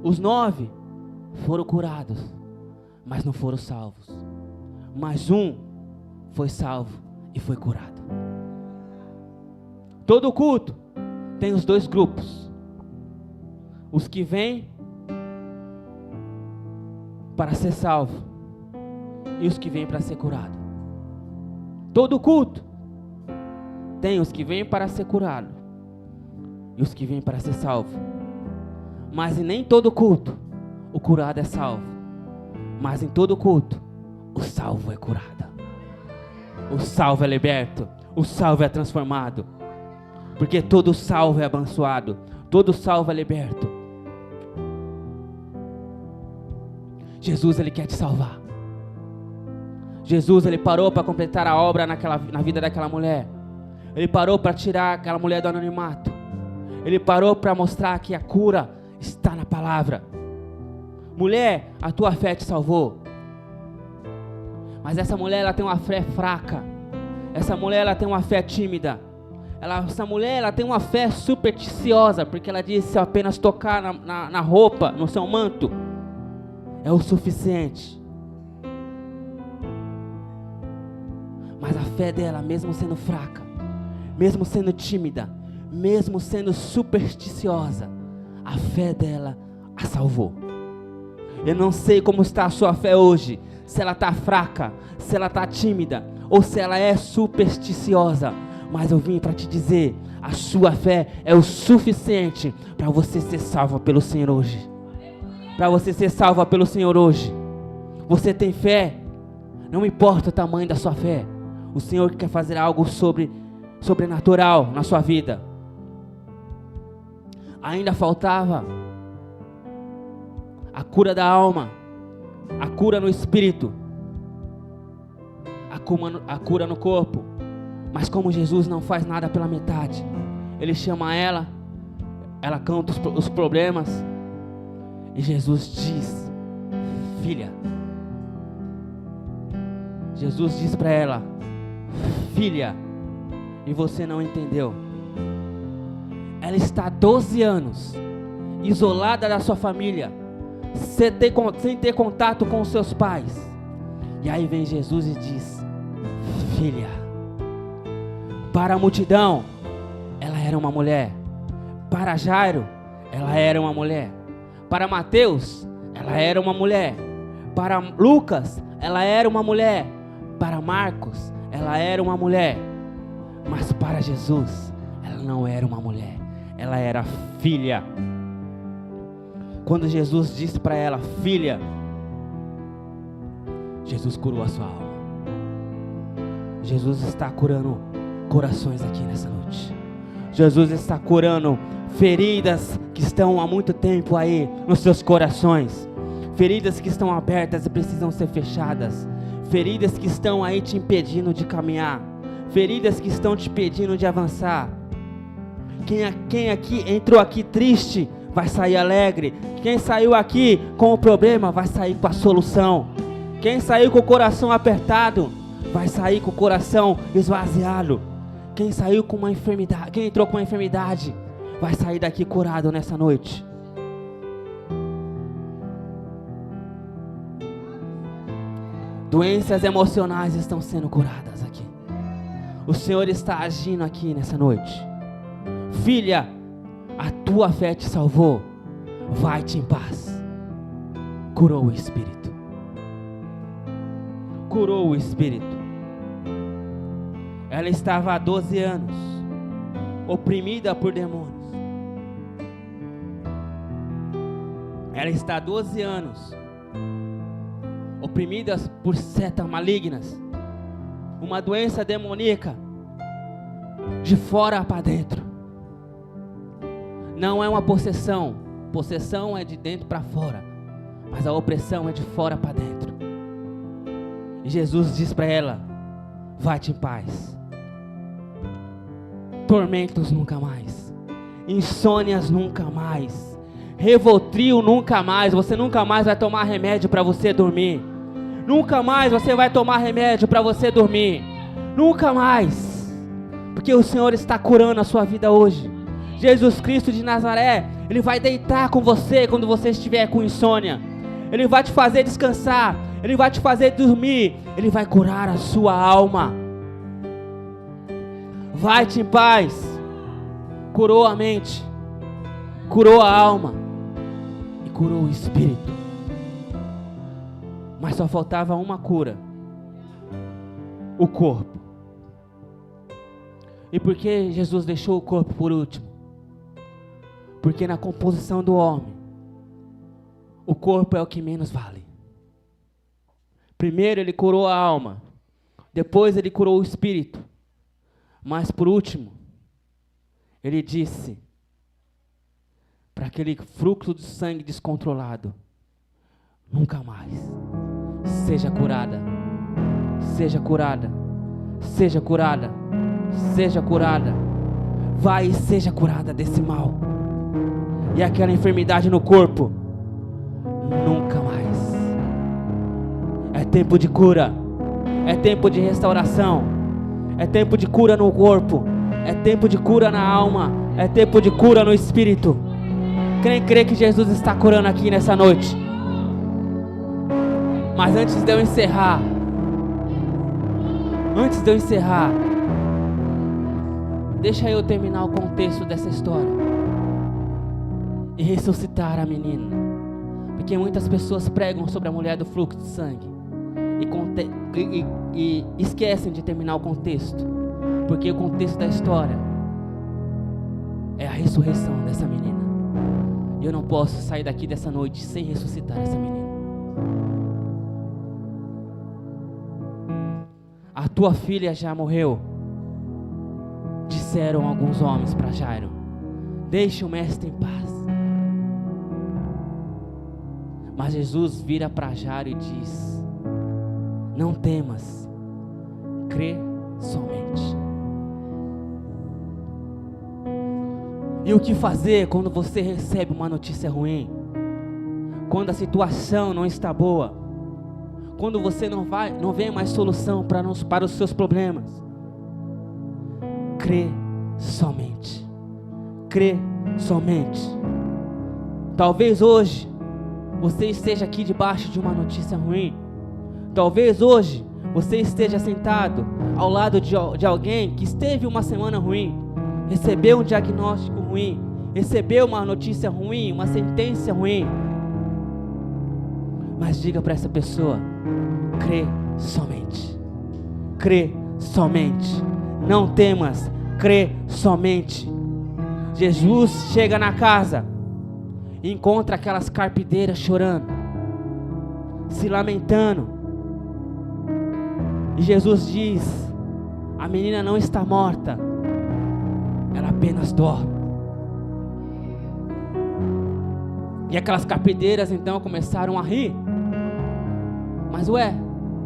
Os 9 foram curados, mas não foram salvos. Mas um foi salvo e foi curado. Todo culto tem os dois grupos: os que vêm para ser salvo e os que vêm para ser curado. Todo culto tem os que vêm para ser curado e os que vêm para ser salvo. Mas em nem todo culto o curado é salvo, mas em todo culto o salvo é curado. O salvo é liberto, o salvo é transformado. Porque todo salvo é abençoado, todo salvo é liberto. Jesus, Ele quer te salvar. Jesus, Ele parou para completar a obra na vida daquela mulher. Ele parou para tirar aquela mulher do anonimato. Ele parou para mostrar que a cura está na palavra. mulher, a tua fé te salvou. Mas essa mulher, ela tem uma fé fraca. Essa mulher, ela tem uma fé tímida. Essa mulher, ela tem uma fé supersticiosa, porque ela diz: se eu apenas tocar na roupa, no seu manto, é o suficiente. Mas a fé dela, mesmo sendo fraca, mesmo sendo tímida, mesmo sendo supersticiosa, a fé dela a salvou. Eu não sei como está a sua fé hoje, se ela está fraca, se ela está tímida, ou se ela é supersticiosa, mas eu vim para te dizer, a sua fé é o suficiente para você ser salva pelo Senhor hoje. Para você ser salva pelo Senhor hoje. Você tem fé? Não importa o tamanho da sua fé, o Senhor quer fazer algo sobrenatural na sua vida. Ainda faltava a cura da alma, a cura no espírito, a cura no corpo. Mas como Jesus não faz nada pela metade, Ele chama ela canta os problemas, e Jesus diz: filha. Jesus diz para ela: filha, e você não entendeu. Ela está há 12 anos isolada da sua família, sem ter contato com os seus pais. E aí vem Jesus e diz: filha. Para a multidão, ela era uma mulher. Para Jairo, ela era uma mulher. Para Mateus, ela era uma mulher. Para Lucas, ela era uma mulher. Para Marcos, ela era uma mulher. Mas para Jesus, ela não era uma mulher, ela era filha. Quando Jesus disse para ela: filha, Jesus curou a sua alma. Jesus está curando corações aqui nessa noite. Jesus está curando feridas que estão há muito tempo aí nos seus corações. Feridas que estão abertas e precisam ser fechadas. Feridas que estão aí te impedindo de caminhar. Feridas que estão te impedindo de avançar. Quem aqui entrou aqui triste vai sair alegre. Quem saiu aqui com o problema vai sair com a solução. Quem saiu com o coração apertado vai sair com o coração esvaziado. Quem saiu com uma enfermidade, quem entrou com uma enfermidade, vai sair daqui curado nessa noite. Doenças emocionais estão sendo curadas aqui. O Senhor está agindo aqui nessa noite. Filha, a tua fé te salvou. Vai-te em paz. Curou o espírito. Curou o espírito. Ela estava há 12 anos oprimida por demônios. Ela está há 12 anos oprimida por setas malignas. Uma doença demoníaca de fora para dentro. Não é uma possessão. Possessão é de dentro para fora, mas a opressão é de fora para dentro. E Jesus diz para ela: vai-te em paz. Tormentos nunca mais, insônias nunca mais, Rivotril nunca mais. Você nunca mais vai tomar remédio para você dormir. Nunca mais você vai tomar remédio para você dormir. Nunca mais, porque o Senhor está curando a sua vida hoje. Jesus Cristo de Nazaré, Ele vai deitar com você quando você estiver com insônia. Ele vai te fazer descansar, Ele vai te fazer dormir, Ele vai curar a sua alma. Vai-te em paz. Curou a mente, curou a alma e curou o espírito. Mas só faltava uma cura: o corpo. E por que Jesus deixou o corpo por último? Porque na composição do homem, o corpo é o que menos vale. Primeiro Ele curou a alma, depois Ele curou o espírito, mas por último, Ele disse para aquele fluxo de sangue descontrolado: nunca mais. Seja curada, seja curada, seja curada, seja curada. Vai e seja curada desse mal. E aquela enfermidade no corpo nunca tempo de cura, é tempo de restauração, é tempo de cura no corpo, é tempo de cura na alma, é tempo de cura no espírito. Quem crê que Jesus está curando aqui nessa noite? Mas antes de eu encerrar, deixa eu terminar o contexto dessa história e ressuscitar a menina, porque muitas pessoas pregam sobre a mulher do fluxo de sangue e esquecem de terminar o contexto, porque o contexto da história é a ressurreição dessa menina. E eu não posso sair daqui dessa noite sem ressuscitar essa menina. A tua filha já morreu, disseram alguns homens para Jairo. Deixe o mestre em paz. Mas Jesus vira para Jairo e diz: não temas, crê somente. E o que fazer quando você recebe uma notícia ruim? Quando a situação não está boa? Quando você não vê mais solução para os seus problemas? Crê somente. Crê somente. Talvez hoje você esteja aqui debaixo de uma notícia ruim. Talvez hoje você esteja sentado ao lado de alguém que esteve uma semana ruim, recebeu um diagnóstico ruim, recebeu uma notícia ruim, uma sentença ruim. Mas diga para essa pessoa: crê somente. Crê somente. Não temas, crê somente. Jesus chega na casa e encontra aquelas carpideiras chorando, se lamentando. E Jesus diz: a menina não está morta, ela apenas dorme. E aquelas carpideiras então começaram a rir. Mas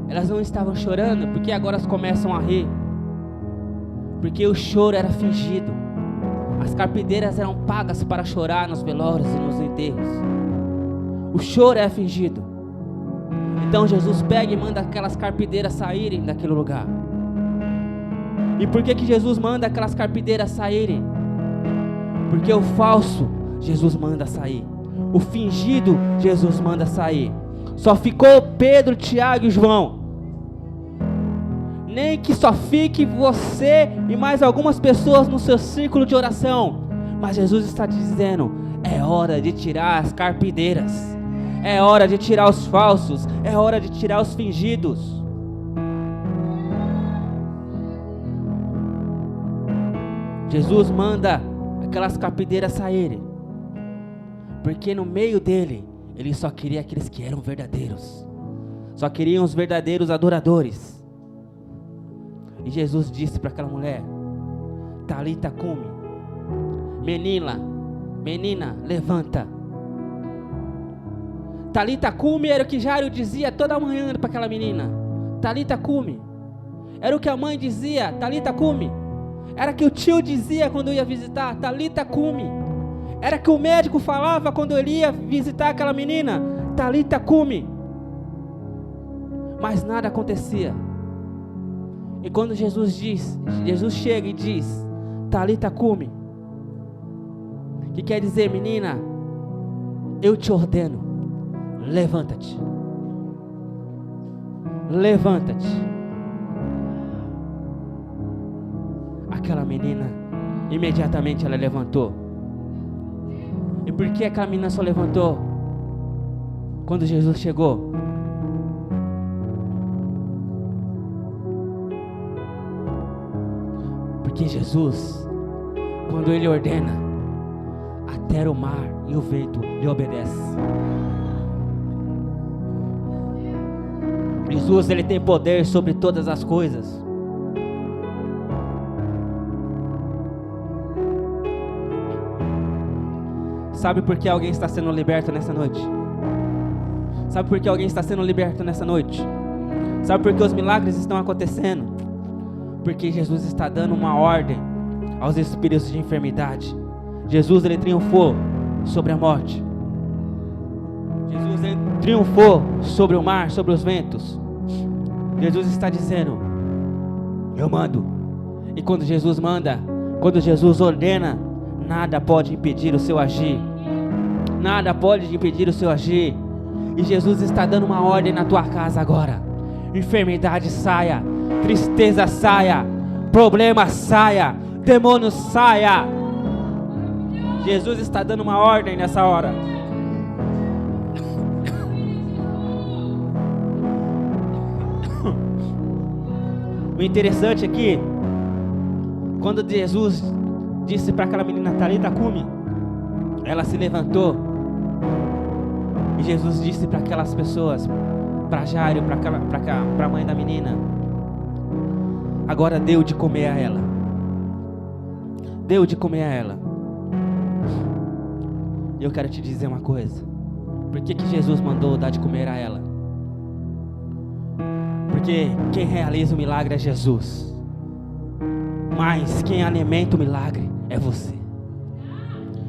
elas não estavam chorando, porque agora elas começam a rir? Porque o choro era fingido. As carpideiras eram pagas para chorar nos velórios e nos enterros. O choro é fingido. Então Jesus pega e manda aquelas carpideiras saírem daquele lugar. E por que Jesus manda aquelas carpideiras saírem? Porque o falso Jesus manda sair, o fingido Jesus manda sair. Só ficou Pedro, Tiago e João. Nem que só fique você e mais algumas pessoas no seu círculo de oração. Mas Jesus está dizendo: é hora de tirar as carpideiras, é hora de tirar os falsos, é hora de tirar os fingidos. Jesus manda aquelas carpideiras saírem, porque no meio dele ele só queria aqueles que eram verdadeiros, só queriam os verdadeiros adoradores. E Jesus disse para aquela mulher: Talita cumi, menina, levanta. Talita cumi era o que Jairo dizia toda manhã para aquela menina. Talita cumi. Era o que a mãe dizia, Talita cumi. Era o que o tio dizia quando ia visitar, Talita cumi. Era o que o médico falava quando ele ia visitar aquela menina, Talita cumi. Mas nada acontecia. E quando Jesus chega e diz, Talita cumi, que quer dizer: menina, eu te ordeno, levanta-te. Levanta-te. Aquela menina, imediatamente ela levantou. E por que aquela menina só levantou quando Jesus chegou? Porque Jesus, quando Ele ordena, até o mar e o vento lhe obedecem. Jesus, Ele tem poder sobre todas as coisas. Sabe por que alguém está sendo liberto nessa noite? Sabe por que alguém está sendo liberto nessa noite? Sabe por que os milagres estão acontecendo? Porque Jesus está dando uma ordem aos espíritos de enfermidade. Jesus, Ele triunfou sobre a morte. Jesus, Ele triunfou sobre o mar, sobre os ventos. Jesus está dizendo: eu mando. E quando Jesus manda, quando Jesus ordena, nada pode impedir o seu agir. Nada pode impedir o seu agir. E Jesus está dando uma ordem na tua casa agora. Enfermidade saia, tristeza saia, problema saia, demônio saia. Jesus está dando uma ordem nessa hora. O interessante aqui, quando Jesus disse para aquela menina Talita Cumi, ela se levantou. E Jesus disse para aquelas pessoas, para Jairo, para a mãe da menina: agora deu de comer a ela. Deu de comer a ela. E eu quero te dizer uma coisa. Por que Jesus mandou dar de comer a ela? Porque quem realiza o milagre é Jesus. Mas quem alimenta o milagre é você.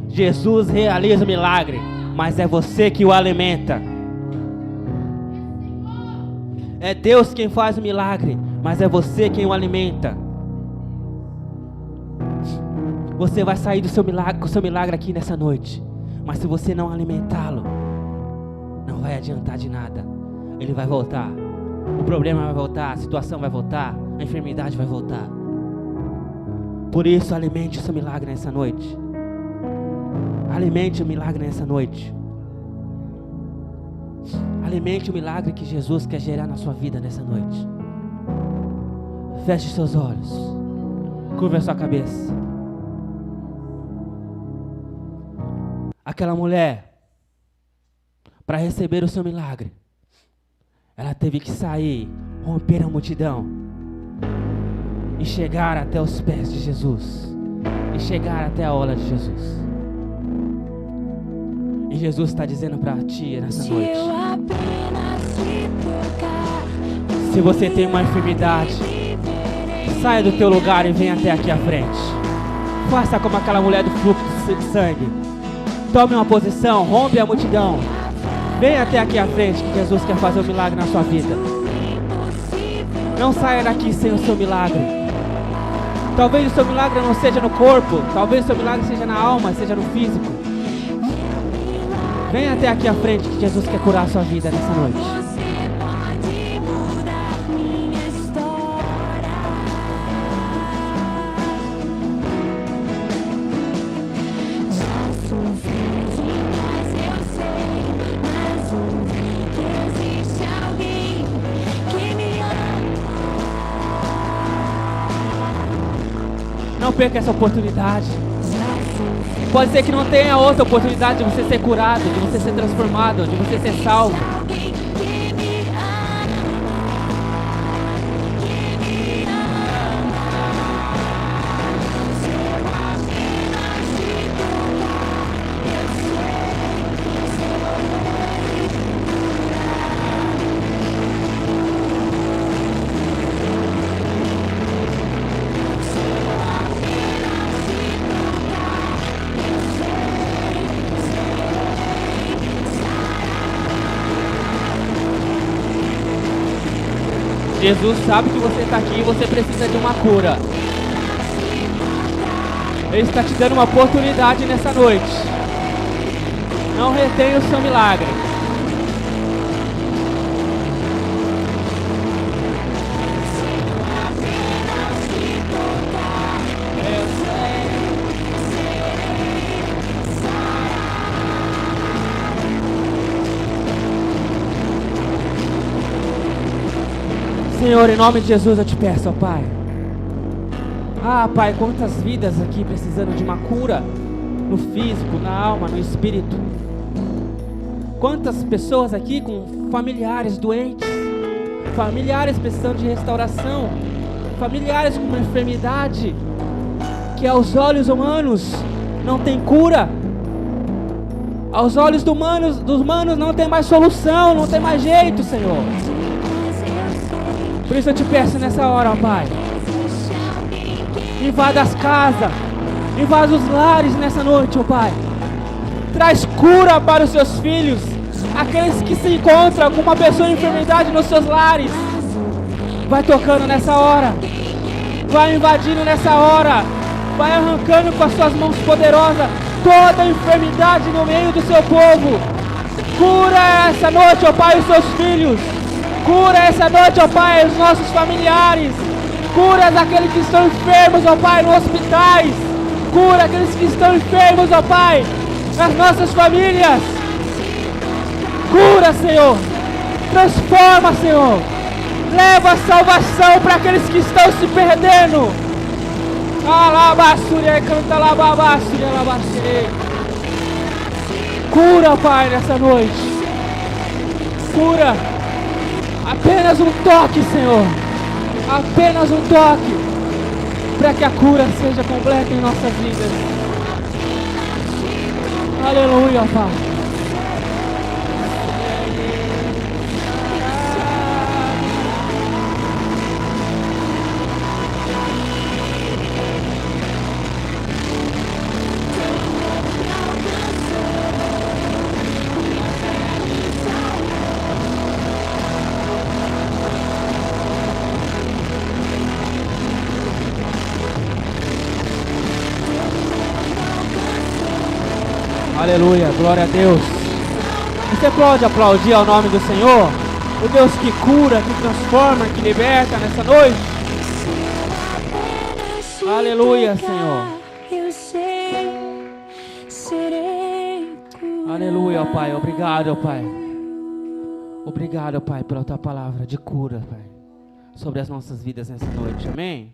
Jesus realiza o milagre, mas é você que o alimenta. É Deus quem faz o milagre, mas é você quem o alimenta. Você vai sair do seu milagre, com o seu milagre aqui nessa noite, mas se você não alimentá-lo, não vai adiantar de nada. Ele vai voltar. O problema vai voltar, a situação vai voltar, a enfermidade vai voltar. Por isso, alimente o seu milagre nessa noite. Alimente o milagre nessa noite. Alimente o milagre que Jesus quer gerar na sua vida nessa noite. Feche seus olhos. Curva a sua cabeça. Aquela mulher, para receber o seu milagre, ela teve que sair, romper a multidão e chegar até os pés de Jesus, e chegar até a orla de Jesus. E Jesus está dizendo para ti nessa noite: se você tem uma enfermidade, saia do teu lugar e venha até aqui à frente. Faça como aquela mulher do fluxo de sangue. Tome uma posição, rompe a multidão. Venha até aqui à frente, que Jesus quer fazer um milagre na sua vida. Não saia daqui sem o seu milagre. Talvez o seu milagre não seja no corpo, talvez o seu milagre seja na alma, seja no físico. Venha até aqui à frente, que Jesus quer curar a sua vida nessa noite. Não perca essa oportunidade. Pode ser que não tenha outra oportunidade de você ser curado, de você ser transformado, de você ser salvo. Jesus sabe que você está aqui e você precisa de uma cura. Ele está te dando uma oportunidade nessa noite. Não retenha o seu milagre. Senhor, em nome de Jesus eu te peço, ó Pai. Ah, Pai, quantas vidas aqui precisando de uma cura no físico, na alma, no espírito. Quantas pessoas aqui com familiares doentes, familiares precisando de restauração, familiares com uma enfermidade que aos olhos humanos não tem cura. Aos olhos dos humanos não tem mais solução, não tem mais jeito, Senhor. Por isso eu te peço nessa hora, ó Pai, invada as casas, invada os lares nessa noite, ó Pai. Traz cura para os seus filhos, aqueles que se encontram com uma pessoa em enfermidade nos seus lares. Vai tocando nessa hora. Vai invadindo nessa hora. Vai arrancando com as suas mãos poderosas toda a enfermidade no meio do seu povo. Cura essa noite, ó Pai, os seus filhos. Cura essa noite, ó Pai, os nossos familiares. Cura aqueles que estão enfermos, ó Pai, nos hospitais. Cura aqueles que estão enfermos, ó Pai, nas nossas famílias. Cura, Senhor. Transforma, Senhor. Leva a salvação para aqueles que estão se perdendo. Alabassure, canta alabassure, alabassure. Cura, Pai, nessa noite. Cura. Apenas um toque, Senhor. Apenas um toque. Para que a cura seja completa em nossas vidas. Aleluia, Pai. Aleluia, glória a Deus. Você pode aplaudir ao nome do Senhor? O Deus que cura, que transforma, que liberta nessa noite. Aleluia, Senhor. Aleluia, ó Pai. Obrigado, ó Pai. Obrigado, ó Pai, pela tua palavra de cura, Pai, sobre as nossas vidas nessa noite. Amém?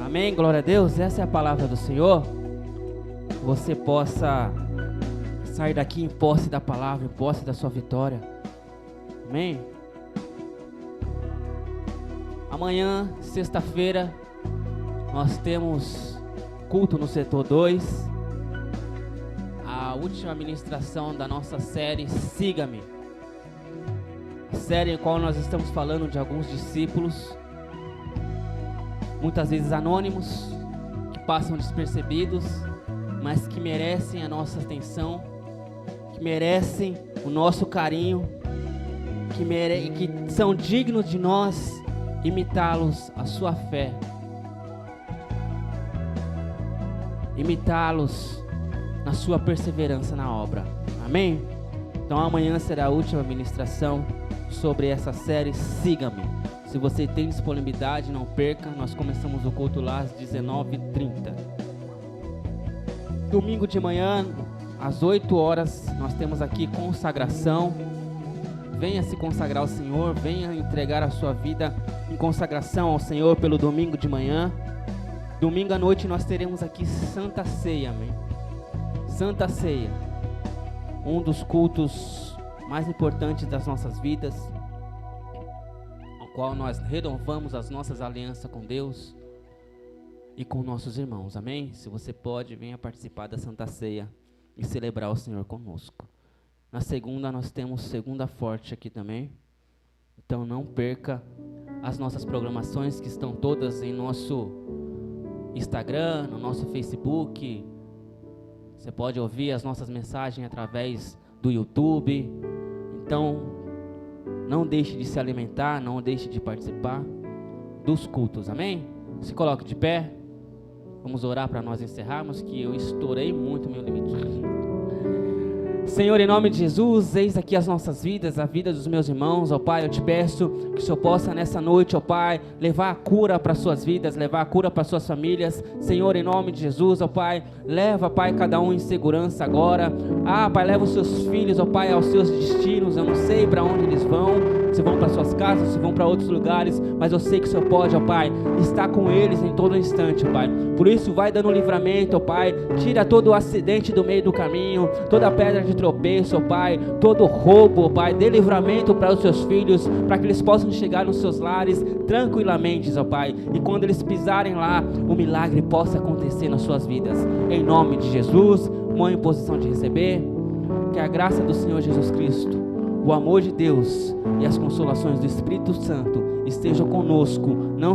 Amém, glória a Deus. Essa é a palavra do Senhor. Você possa sair daqui em posse da palavra, em posse da sua vitória. Amém. Amanhã, sexta-feira, nós temos culto no setor 2. A última ministração da nossa série Siga-me. A série em qual nós estamos falando de alguns discípulos, muitas vezes anônimos, que passam despercebidos, mas que merecem a nossa atenção, que merecem o nosso carinho, que são dignos de nós imitá-los, a sua fé, imitá-los na sua perseverança na obra. Amém? Então amanhã será a última ministração sobre essa série Siga-me. Se você tem disponibilidade, não perca. Nós começamos o culto lá às 19h30. Domingo de manhã, às 8 horas, nós temos aqui consagração. Venha se consagrar ao Senhor. Venha entregar a sua vida em consagração ao Senhor pelo domingo de manhã. Domingo à noite nós teremos aqui Santa Ceia, amém? Santa Ceia. Um dos cultos mais importantes das nossas vidas, qual nós renovamos as nossas alianças com Deus e com nossos irmãos, amém? Se você pode, venha participar da Santa Ceia e celebrar o Senhor conosco. Na segunda nós temos Segunda Forte aqui também, então não perca as nossas programações que estão todas em nosso Instagram, no nosso Facebook. Você pode ouvir as nossas mensagens através do YouTube. Então não deixe de se alimentar, não deixe de participar dos cultos, amém? Se coloque de pé, vamos orar para nós encerrarmos, que eu estourei muito meu limite. Senhor, em nome de Jesus, eis aqui as nossas vidas, a vida dos meus irmãos, ó Pai, eu te peço que o Senhor possa nessa noite, ó Pai, levar a cura para suas vidas, levar a cura para suas famílias. Senhor, em nome de Jesus, ó Pai, leva, Pai, cada um em segurança agora. Pai, leva os seus filhos, ó Pai, aos seus destinos. Eu não sei para onde eles vão, se vão para suas casas, se vão para outros lugares, mas eu sei que o Senhor pode, ó Pai, estar com eles em todo instante, ó Pai. Por isso, vai dando livramento, ó Pai, tira todo o acidente do meio do caminho, toda a pedra de tropeço, ó Pai, todo roubo, ó Pai, dê livramento para os seus filhos, para que eles possam chegar nos seus lares tranquilamente, ó Pai, e quando eles pisarem lá, o milagre possa acontecer nas suas vidas, em nome de Jesus. Mãe em posição de receber, que a graça do Senhor Jesus Cristo, o amor de Deus e as consolações do Espírito Santo estejam conosco, não